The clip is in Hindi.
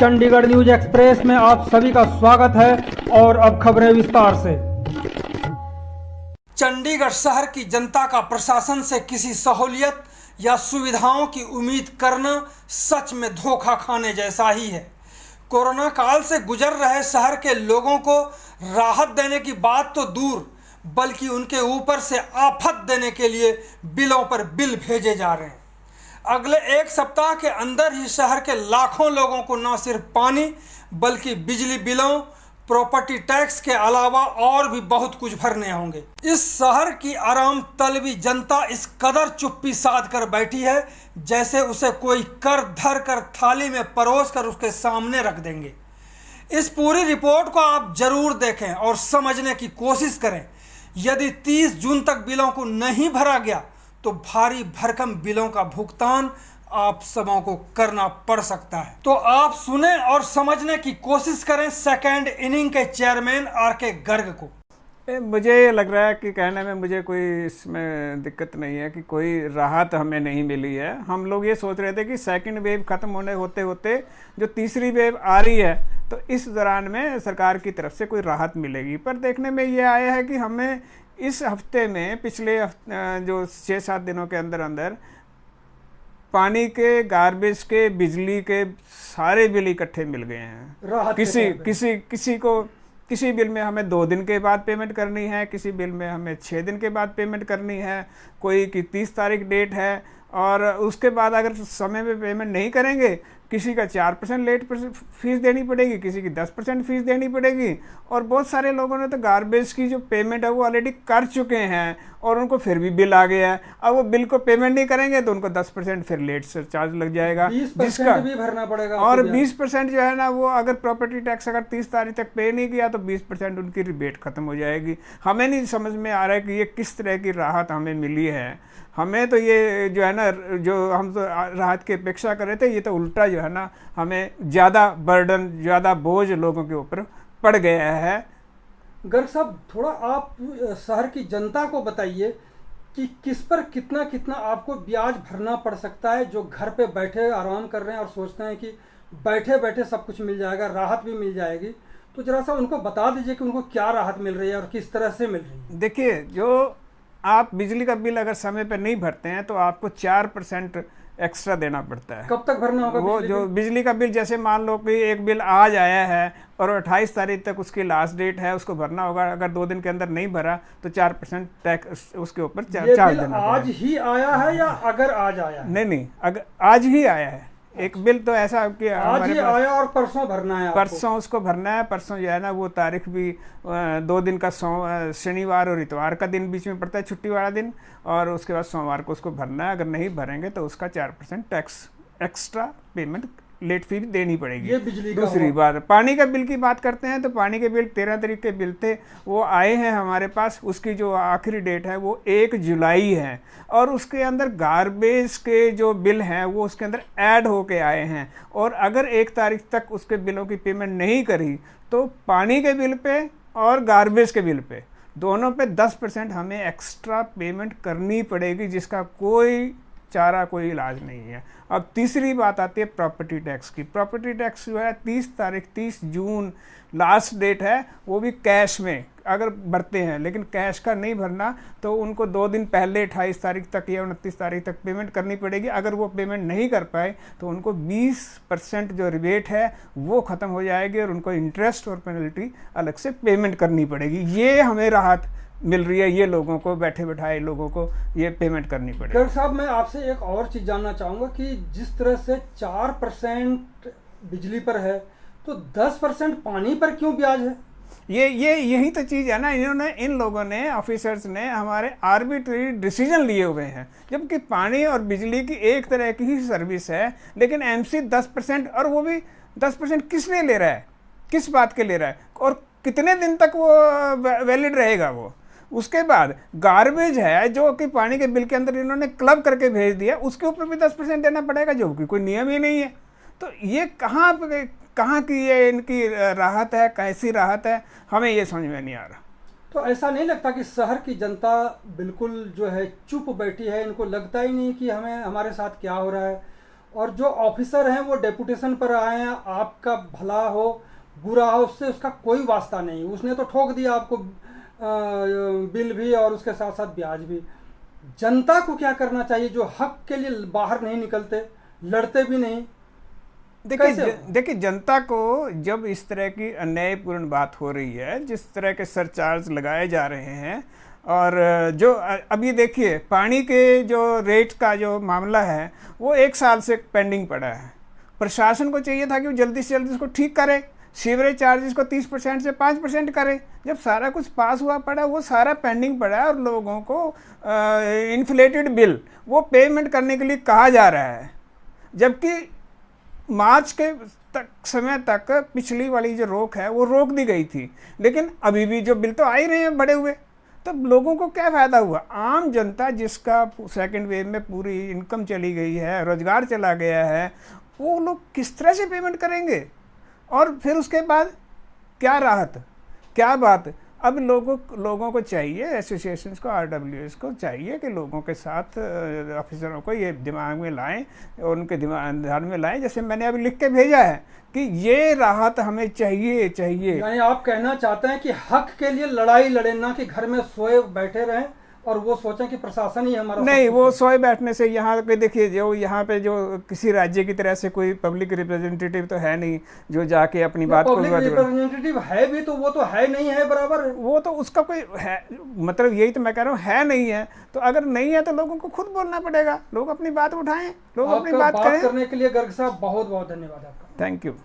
चंडीगढ़ न्यूज एक्सप्रेस में आप सभी का स्वागत है और अब खबरें विस्तार से। चंडीगढ़ शहर की जनता का प्रशासन से किसी सहूलियत या सुविधाओं की उम्मीद करना सच में धोखा खाने जैसा ही है। कोरोना काल से गुजर रहे शहर के लोगों को राहत देने की बात तो दूर, बल्कि उनके ऊपर से आफत देने के लिए बिलों पर बिल भेजे जा रहे हैं। अगले एक सप्ताह के अंदर ही शहर के लाखों लोगों को न सिर्फ पानी बल्कि बिजली बिलों, प्रॉपर्टी टैक्स के अलावा और भी बहुत कुछ भरने होंगे। इस शहर की आराम तलबी जनता इस कदर चुप्पी साध कर बैठी है जैसे उसे कोई कर धर कर थाली में परोस कर उसके सामने रख देंगे। इस पूरी रिपोर्ट को आप जरूर देखें और समझने की कोशिश करें। यदि 30 जून तक बिलों को नहीं भरा गया तो भारी भरकम बिलों का भुगतान आप सबों को करना पड़ सकता है। तो आप सुने और समझने की कोशिश करें सेकेंड इनिंग के चेयरमैन आर.के. गर्ग को। मुझे ये लग रहा है कि कहने में मुझे कोई इसमें दिक्कत नहीं है कि कोई राहत हमें नहीं मिली है। हम लोग ये सोच रहे थे कि सेकंड वेव ख़त्म होते होते जो तीसरी वेव आ रही है तो इस दौरान में सरकार की तरफ से कोई राहत मिलेगी, पर देखने में ये आया है कि हमें इस हफ्ते में पिछले जो 6-7 दिनों के अंदर अंदर पानी के, गार्बेज के, बिजली के सारे बिल इकट्ठे मिल गए हैं। किसी बिल में हमें 2 दिन के बाद पेमेंट करनी है, किसी बिल में हमें 6 दिन के बाद पेमेंट करनी है, कोई की 30 तारीख डेट है और उसके बाद अगर समय में पेमेंट नहीं करेंगे किसी का 4% लेट फीस देनी पड़ेगी, किसी की 10% फीस देनी पड़ेगी। और बहुत सारे लोगों ने तो गार्बेज की जो पेमेंट है वो ऑलरेडी कर चुके हैं और उनको फिर भी बिल आ गया है। अब वो बिल को पेमेंट नहीं करेंगे तो उनको 10% फिर लेट से चार्ज लग जाएगा, 20% भी भरना पड़ेगा। और 20% जो है ना वो अगर प्रॉपर्टी टैक्स अगर 30 तारीख तक पे नहीं किया तो 20% उनकी रिबेट खत्म हो जाएगी। हमें नहीं समझ में आ रहा है कि ये किस तरह की राहत हमें मिली है। हमें तो ये जो है ना, जो हम तो राहत की अपेक्षा कर रहे थे, ये तो उल्टा जो है ना हमें ज़्यादा बर्डन, ज़्यादा बोझ लोगों के ऊपर पड़ गया है। गर्ग साहब, थोड़ा आप शहर की जनता को बताइए कि किस पर कितना कितना आपको ब्याज भरना पड़ सकता है, जो घर पे बैठे आराम कर रहे हैं और सोचते हैं कि बैठे बैठे सब कुछ मिल जाएगा, राहत भी मिल जाएगी। तो जरा सा उनको बता दीजिए कि उनको क्या राहत मिल रही है और किस तरह से मिल रही है। देखिए, जो आप बिजली का बिल अगर समय पर नहीं भरते हैं तो आपको 4% एक्स्ट्रा देना पड़ता है। कब तक भरना होगा? वो जो बिजली का बिल, जैसे मान लो कि एक बिल आज आया है और 28 तारीख तक उसकी लास्ट डेट है, उसको भरना होगा। अगर 2 दिन के अंदर नहीं भरा तो 4% टैक्स उसके ऊपर चार्ज देना। आज ही आया है या अगर आज आया है? नहीं, अगर आज ही आया है। एक बिल तो ऐसा कि आज ही आया और परसों भरना है। परसों उसको भरना है। परसों जो है ना वो तारीख भी 2 दिन का, शनिवार और इतवार का दिन बीच में पड़ता है, छुट्टी वाला दिन, और उसके बाद सोमवार को उसको भरना है। अगर नहीं भरेंगे तो उसका 4% tax extra payment, late fee देनी पड़ेगी। ये बिजली का। दूसरी बात, पानी का बिल की बात करते हैं तो पानी के बिल 13 तारीख के बिल थे, वो आए हैं हमारे पास। उसकी जो आखिरी डेट है वो 1 जुलाई है और उसके अंदर गार्बेज के जो बिल हैं वो उसके अंदर ऐड होके आए हैं। और अगर 1 तारीख तक उसके बिलों की पेमेंट नहीं करी तो पानी के बिल पे और गार्बेज के बिल पे, दोनों पे 10% हमें एक्स्ट्रा पेमेंट करनी पड़ेगी, जिसका कोई चारा, कोई इलाज नहीं है। अब तीसरी बात आती है प्रॉपर्टी टैक्स की। प्रॉपर्टी टैक्स जो है 30 जून लास्ट डेट है, वो भी कैश में अगर भरते हैं, लेकिन कैश का नहीं भरना तो उनको 2 दिन पहले 28 तारीख तक या 29 तारीख तक पेमेंट करनी पड़ेगी। अगर वो पेमेंट नहीं कर पाए तो उनको 20% जो रिबेट है वो ख़त्म हो जाएगी और उनको इंटरेस्ट और पेनल्टी अलग से पेमेंट करनी पड़ेगी। ये हमें राहत मिल रही है, ये लोगों को, बैठे बैठाए लोगों को ये पेमेंट करनी पड़ेगी। गर्ग साहब, मैं आपसे एक और चीज़ जानना चाहूँगा कि जिस तरह से 4% बिजली पर है तो 10% पानी पर क्यों ब्याज है? यही तो चीज़ है ना। इन लोगों ने, ऑफिसर्स ने हमारे आर्बिट्री डिसीजन लिए हुए हैं, जबकि पानी और बिजली की एक तरह की ही सर्विस है, लेकिन एमसी 10%, और वो भी 10% किस लिए ले रहा है, किस बात के ले रहा है और कितने दिन तक वो वैलिड रहेगा वो। उसके बाद गार्बेज है जो कि पानी के बिल के अंदर इन्होंने क्लब करके भेज दिया, उसके ऊपर भी 10% देना पड़ेगा, जो कि कोई नियम ही नहीं है। तो ये कहाँ की ये इनकी राहत है, कैसी राहत है, हमें ये समझ में नहीं आ रहा। तो ऐसा नहीं लगता कि शहर की जनता बिल्कुल जो है चुप बैठी है, इनको लगता ही नहीं कि हमें, हमारे साथ क्या हो रहा है, और जो ऑफिसर हैं वो डेपुटेशन पर आए हैं, आपका भला हो बुरा हो उससे उसका कोई वास्ता नहीं, उसने तो ठोक दिया आपको बिल भी और उसके साथ साथ ब्याज भी। जनता को क्या करना चाहिए जो हक के लिए बाहर नहीं निकलते, लड़ते भी नहीं? देखिए जनता को जब इस तरह की अन्यायपूर्ण बात हो रही है, जिस तरह के सरचार्ज लगाए जा रहे हैं, और जो अभी देखिए पानी के जो रेट का जो मामला है वो 1 साल से पेंडिंग पड़ा है। प्रशासन को चाहिए था कि वो जल्दी से जल्दी इसको ठीक करे, सीवरेज चार्जेस को 30% से 5% करे। जब सारा कुछ पास हुआ पड़ा, वो सारा पेंडिंग पड़ा है और लोगों को इन्फ्लेटेड बिल वो पेमेंट करने के लिए कहा जा रहा है, जबकि मार्च के समय तक पिछली वाली जो रोक है वो रोक दी गई थी, लेकिन अभी भी जो बिल तो आ ही रहे हैं बढ़े हुए। तब लोगों को क्या फ़ायदा हुआ? आम जनता जिसका सेकंड वेव में पूरी इनकम चली गई है, रोजगार चला गया है, वो लोग किस तरह से पेमेंट करेंगे? और फिर उसके बाद क्या राहत, क्या बात? अब लोगों को चाहिए, एसोसिएशंस को, RWS को चाहिए कि लोगों के साथ ऑफिसरों को ये दिमाग में लाएं और उनके ध्यान में लाएं, जैसे मैंने अभी लिख के भेजा है कि ये राहत हमें चाहिए। यानी आप कहना चाहते हैं कि हक के लिए लड़ाई लड़े, ना कि घर में सोए बैठे रहें और वो सोचें कि प्रशासन ही हमारा। नहीं, वो सोए बैठने से यहाँ पे देखिए, जो यहाँ पे जो किसी राज्य की तरह से कोई पब्लिक रिप्रेजेंटेटिव तो है नहीं जो जाके अपनी बात को। पब्लिक रिप्रेजेंटेटिव है भी तो वो तो है नहीं है बराबर, वो तो उसका कोई है, मतलब यही तो मैं कह रहा हूँ, है नहीं है। तो अगर नहीं है तो लोगों को खुद बोलना पड़ेगा, लोग अपनी बात उठाएं, लोग अपनी बात करें। करने के लिए गर्ग साहब बहुत बहुत धन्यवाद आपका। Thank you.